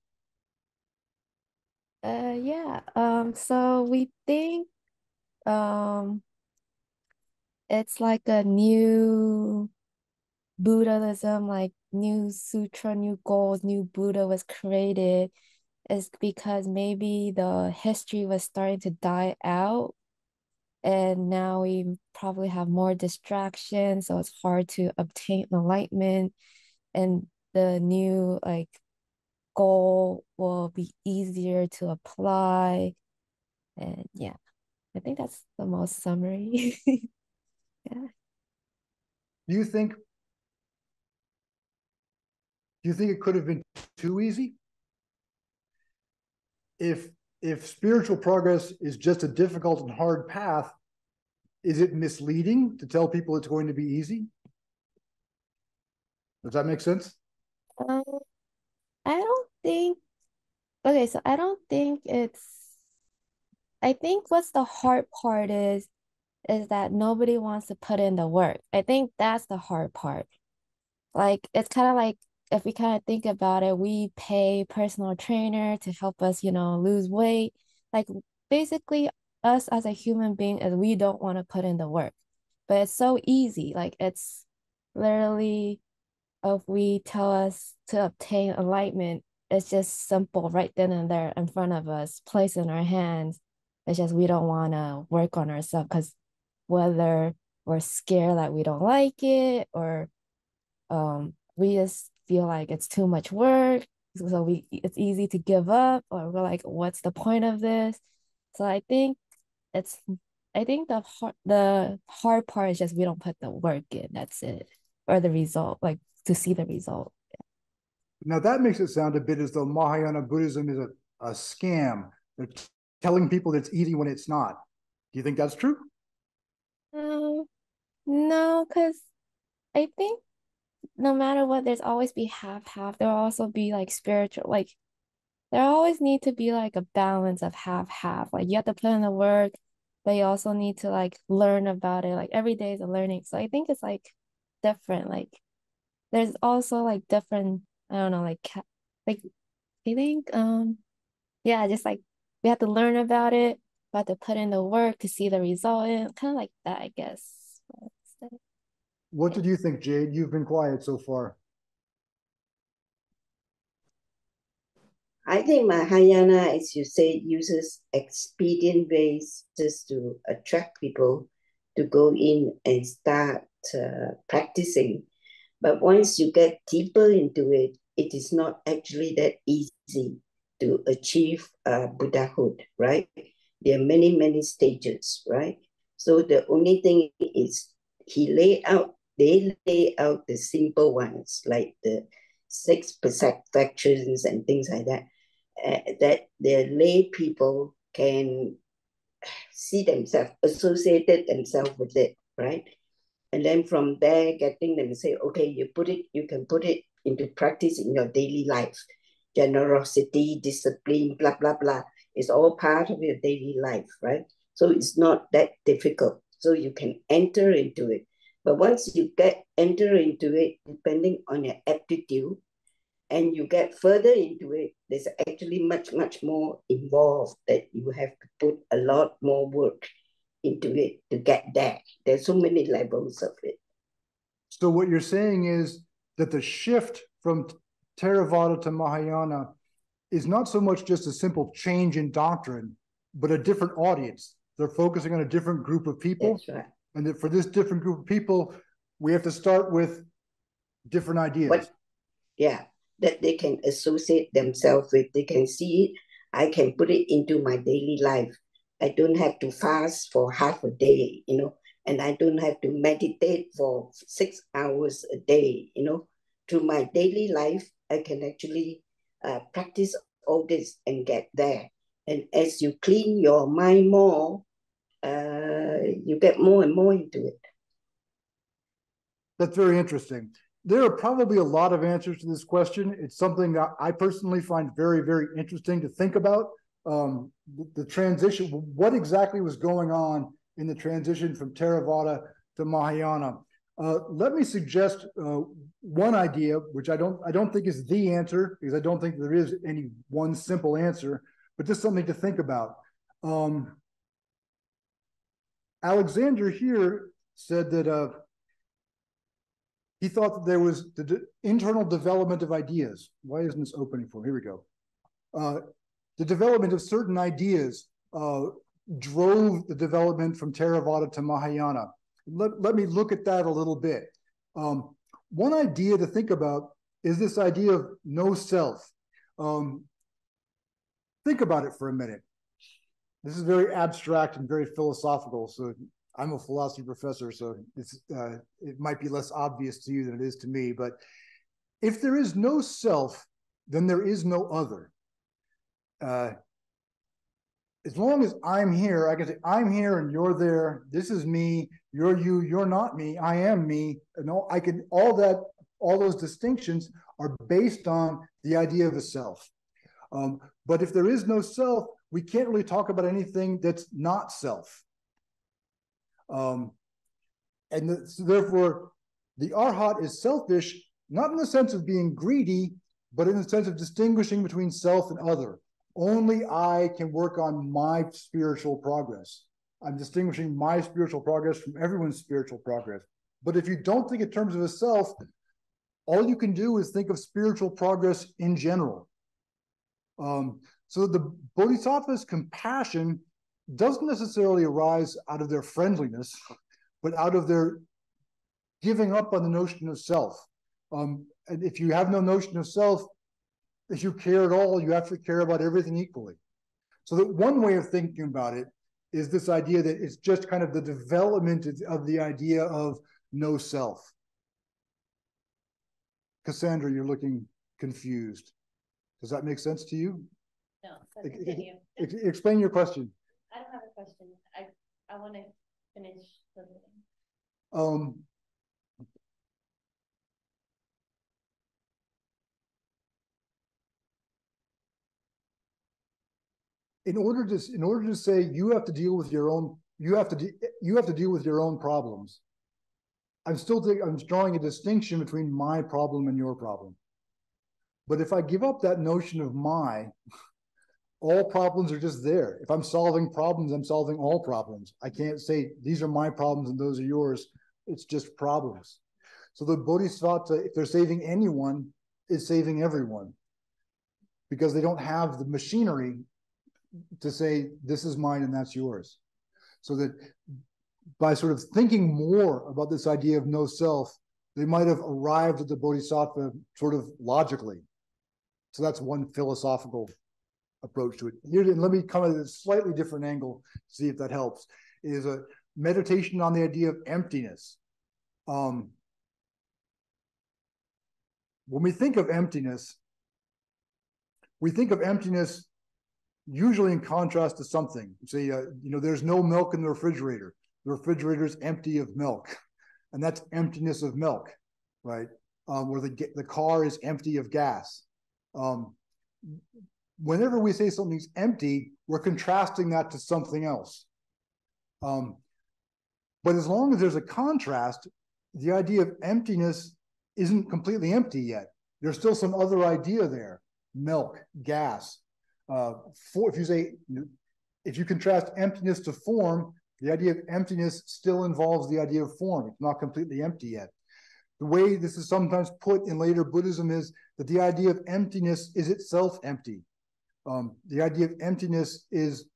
Yeah. So we think it's like a new Buddhism, like new sutra, new goals, new Buddha was created, is because maybe the history was starting to die out. And now we probably have more distractions, so it's hard to obtain enlightenment. And the new like goal will be easier to apply. And yeah, I think that's the most summary. Yeah. Do you think it could have been too easy? If spiritual progress is just a difficult and hard path, is it misleading to tell people it's going to be easy? Does that make sense? I don't think, okay, so I don't think I think what's the hard part is that nobody wants to put in the work. I think that's the hard part. Like, it's kind of like, if we kind of think about it, we pay personal trainer to help us, lose weight. Like, basically, us as a human being is we don't want to put in the work. But it's so easy. Like, it's literally, if we tell us to obtain enlightenment, it's just simple right then and there in front of us, placed in our hands. It's just we don't want to work on ourselves because whether we're scared that we don't like it or we just feel like it's too much work, so it's easy to give up, or we're like, what's the point of this? So I think the hard part is just we don't put the work in. That's it, or the result, like to see the result. Now that makes it sound a bit as though Mahayana Buddhism is a scam. They're telling people it's easy when it's not. Do you think that's true? No, because I think no matter what, there's always be half-half. There'll also be like spiritual, like there always need to be like a balance of half-half. Like you have to put in the work, but you also need to like learn about it. Like every day is a learning. So I think it's like different. Like there's also like different, I don't know, like I think yeah, just like we have to learn about it, we have to put in the work to see the result, and kind of like that, I guess. What did you think, Jade? You've been quiet so far. I think Mahayana, as you say, uses expedient ways just to attract people to go in and start practicing. But once you get deeper into it, it is not actually that easy to achieve Buddhahood, right? There are many, many stages, right? So the only thing is they lay out the simple ones, like the 6 perfections and things like that, that the lay people can see themselves, associated themselves with it, right? And then from there, getting them to say, okay, you can put it into practice in your daily life. Generosity, discipline, blah, blah, blah. It's all part of your daily life, right? So it's not that difficult. So you can enter into it. But once you enter into it, depending on your aptitude, and you get further into it, there's actually much, much more involved that you have to put a lot more work into it to get there. There's so many levels of it. So what you're saying is that the shift from Theravada to Mahayana is not so much just a simple change in doctrine, but a different audience. They're focusing on a different group of people. That's right. And that for this different group of people, we have to start with different ideas. That they can associate themselves with. They can see it. I can put it into my daily life. I don't have to fast for half a day, and I don't have to meditate for 6 hours a day, Through my daily life, I can actually practice all this and get there. And as you clean your mind more, you get more and more into it. That's very interesting. There are probably a lot of answers to this question. It's something that I personally find very, very interesting to think about. The transition, what exactly was going on in the transition from Theravada to Mahayana. Let me suggest one idea, which I don't think is the answer, because I don't think there is any one simple answer, but just something to think about. Alexander here said that he thought that there was the internal development of ideas. Why isn't this opening for me? Here we go. The development of certain ideas drove the development from Theravada to Mahayana. Let me look at that a little bit. One idea to think about is this idea of no self. Think about it for a minute. This is very abstract and very philosophical. So I'm a philosophy professor, so it might be less obvious to you than it is to me. But if there is no self, then there is no other. As long as I'm here, I can say, I'm here and you're there. This is me, you're you, you're not me, I am me. And all those distinctions are based on the idea of a self. But if there is no self, we can't really talk about anything that's not self. So therefore, the Arhat is selfish, not in the sense of being greedy, but in the sense of distinguishing between self and other. Only I can work on my spiritual progress. I'm distinguishing my spiritual progress from everyone's spiritual progress. But if you don't think in terms of a self, all you can do is think of spiritual progress in general. So the Bodhisattva's compassion doesn't necessarily arise out of their friendliness, but out of their giving up on the notion of self. And if you have no notion of self, if you care at all, you have to care about everything equally. So that one way of thinking about it is this idea that it's just kind of the development of the idea of no self. Cassandra, you're looking confused. Does that make sense to you? No, so continue. Explain your question. I don't have a question. I want to finish the meeting. In order to say you have to deal with your own, you have to deal with your own problems. I'm drawing a distinction between my problem and your problem. But if I give up that notion of all problems are just there. If I'm solving problems, I'm solving all problems. I can't say these are my problems and those are yours. It's just problems. So the Bodhisattva, if they're saving anyone, is saving everyone, because they don't have the machinery to say this is mine and that's yours. So that by sort of thinking more about this idea of no self, they might have arrived at the Bodhisattva sort of logically. So that's one philosophical approach to it. Here, let me come at a slightly different angle, see if that helps, is a meditation on the idea of emptiness. When we think of emptiness usually in contrast to something. Say, there's no milk in the refrigerator. The refrigerator is empty of milk, and that's emptiness of milk, right? Where the car is empty of gas. Whenever we say something's empty, we're contrasting that to something else. But as long as there's a contrast, the idea of emptiness isn't completely empty yet. There's still some other idea there: milk, gas. If you contrast emptiness to form, the idea of emptiness still involves the idea of form. It's not completely empty yet. The way this is sometimes put in later Buddhism is that the idea of emptiness is itself empty. The idea of emptiness is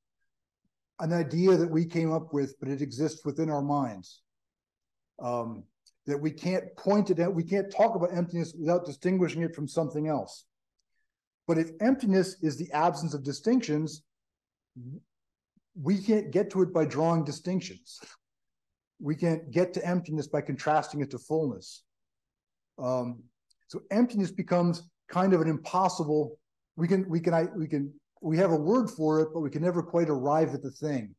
an idea that we came up with, but it exists within our minds. That we can't point it out, we can't talk about emptiness without distinguishing it from something else. But if emptiness is the absence of distinctions, we can't get to it by drawing distinctions. We can't get to emptiness by contrasting it to fullness. So emptiness becomes kind of an impossible. We have a word for it, but we can never quite arrive at the thing.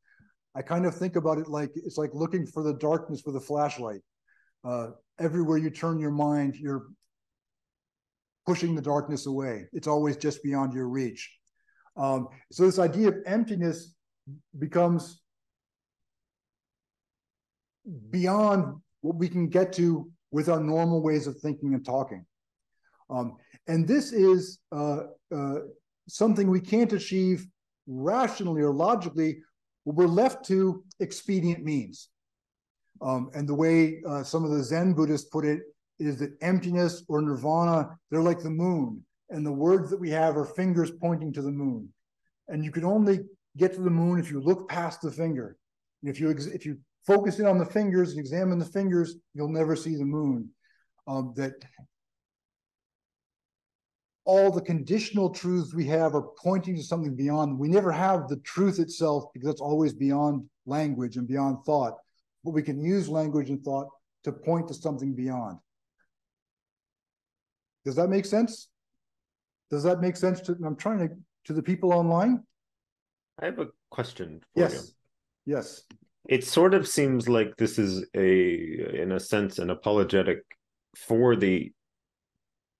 I kind of think about it like it's like looking for the darkness with a flashlight. Everywhere you turn your mind, you're pushing the darkness away. It's always just beyond your reach. So this idea of emptiness becomes beyond what we can get to with our normal ways of thinking and talking. And this is something we can't achieve rationally or logically. We're left to expedient means. And the way some of the Zen Buddhists put it is that emptiness or nirvana, they're like the moon. And the words that we have are fingers pointing to the moon. And you can only get to the moon if you look past the finger. And if you focus in on the fingers and examine the fingers, you'll never see the moon. That all the conditional truths we have are pointing to something beyond. We never have the truth itself because it's always beyond language and beyond thought. But we can use language and thought to point to something beyond. Does that make sense? Does that make sense to, I'm trying to the people online? I have a question for you. Yes. It sort of seems like this is in a sense, an apologetic for the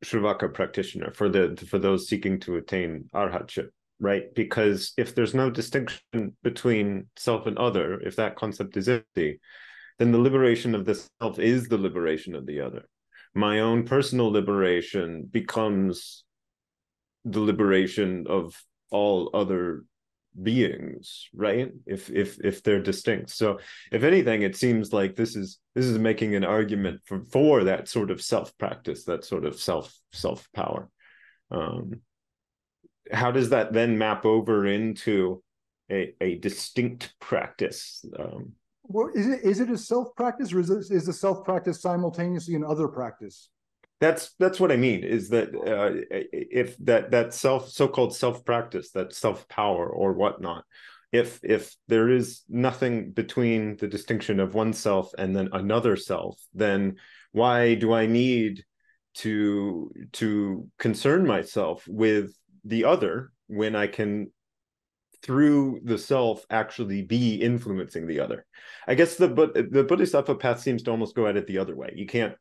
Shravaka practitioner, for those seeking to attain arhatship, right? Because if there's no distinction between self and other, if that concept is empty, then the liberation of the self is the liberation of the other. My own personal liberation becomes the liberation of all other beings, right? If they're distinct. So if anything, it seems like this is making an argument for that sort of self-practice, that sort of self-power. How does that then map over into a distinct practice? Well, is it a self-practice, or is the self-practice simultaneously an other practice? That's what I mean, is that if that so-called self-practice, that self-power or whatnot, if there is nothing between the distinction of oneself and then another self, then why do I need to concern myself with the other when I can, through the self, actually be influencing the other? I guess the Bodhisattva path seems to almost go at it the other way. You can't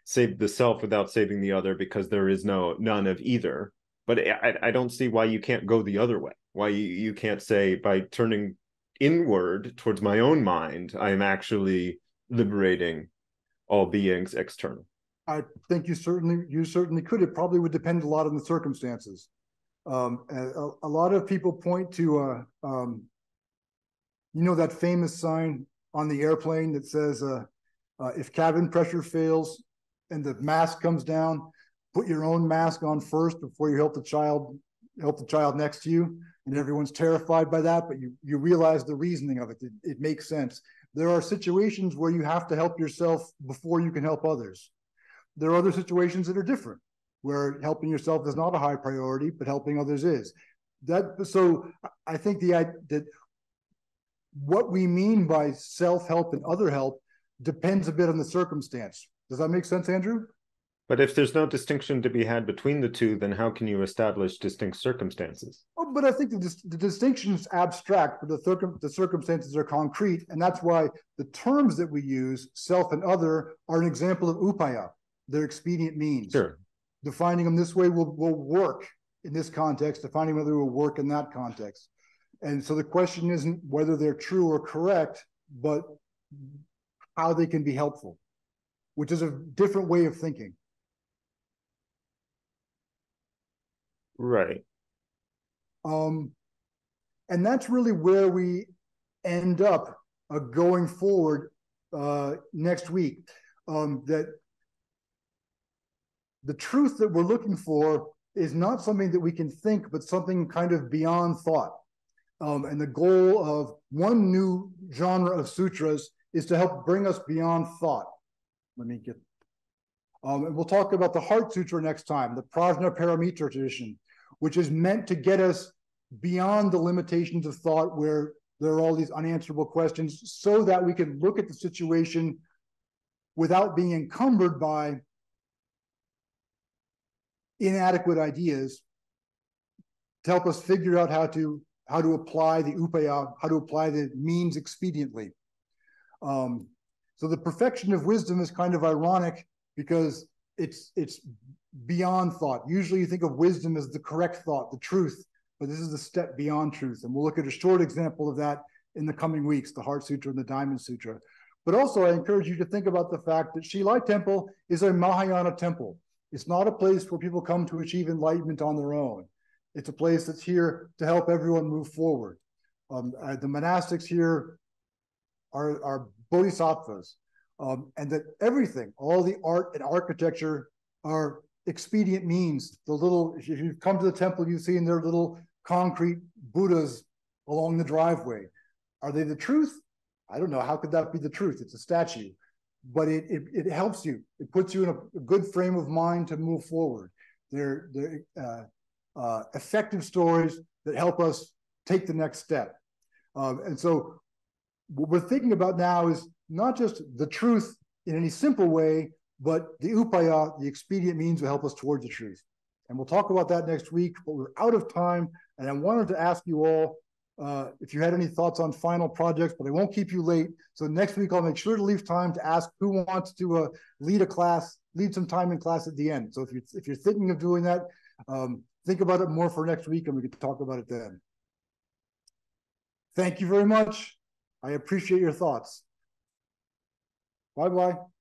save the self without saving the other, because there is none of either. But I don't see why you can't go the other way. Why you can't say, by turning inward towards my own mind, I am actually liberating all beings external. I think you certainly could. It probably would depend a lot on the circumstances. A lot of people point to that famous sign on the airplane that says, if cabin pressure fails and the mask comes down, put your own mask on first before you help the child next to you. And everyone's terrified by that, but you realize the reasoning of it. It makes sense. There are situations where you have to help yourself before you can help others. There are other situations that are different, where helping yourself is not a high priority, but helping others is. So I think that what we mean by self-help and other help depends a bit on the circumstance. Does that make sense, Andrew? But if there's no distinction to be had between the two, then how can you establish distinct circumstances? Oh, but I think the distinction is abstract, but the circumstances are concrete. And that's why the terms that we use, self and other, are an example of upaya. They're expedient means. Sure. Defining them this way will work in this context, defining whether it will work in that context. And so the question isn't whether they're true or correct, but how they can be helpful, which is a different way of thinking. Right. And that's really where we end up going forward next week. That the truth that we're looking for is not something that we can think, but something kind of beyond thought. And the goal of one new genre of sutras is to help bring us beyond thought. Let me get, and we'll talk about the Heart Sutra next time, the Prajna Paramita tradition, which is meant to get us beyond the limitations of thought, where there are all these unanswerable questions, so that we can look at the situation without being encumbered by inadequate ideas, to help us figure out how to apply the upaya, how to apply the means expediently. So the perfection of wisdom is kind of ironic, because it's beyond thought. Usually you think of wisdom as the correct thought, the truth, but this is a step beyond truth. And we'll look at a short example of that in the coming weeks, the Heart Sutra and the Diamond Sutra. But also I encourage you to think about the fact that Shilai Temple is a Mahayana temple. It's not a place where people come to achieve enlightenment on their own. It's a place that's here to help everyone move forward. The monastics here are bodhisattvas, and that everything, all the art and architecture, are expedient means. If you come to the temple, you've seen their little concrete Buddhas along the driveway. Are they the truth? I don't know. How could that be the truth? It's a statue. But it helps you. It puts you in a good frame of mind to move forward. They're effective stories that help us take the next step. And so what we're thinking about now is not just the truth in any simple way, but the upaya, the expedient means will help us towards the truth. And we'll talk about that next week, but we're out of time. And I wanted to ask you all if you had any thoughts on final projects, but I won't keep you late. So next week, I'll make sure to leave time to ask who wants to lead a class, lead some time in class at the end. So if you're thinking of doing that, think about it more for next week and we can talk about it then. Thank you very much. I appreciate your thoughts. Bye-bye.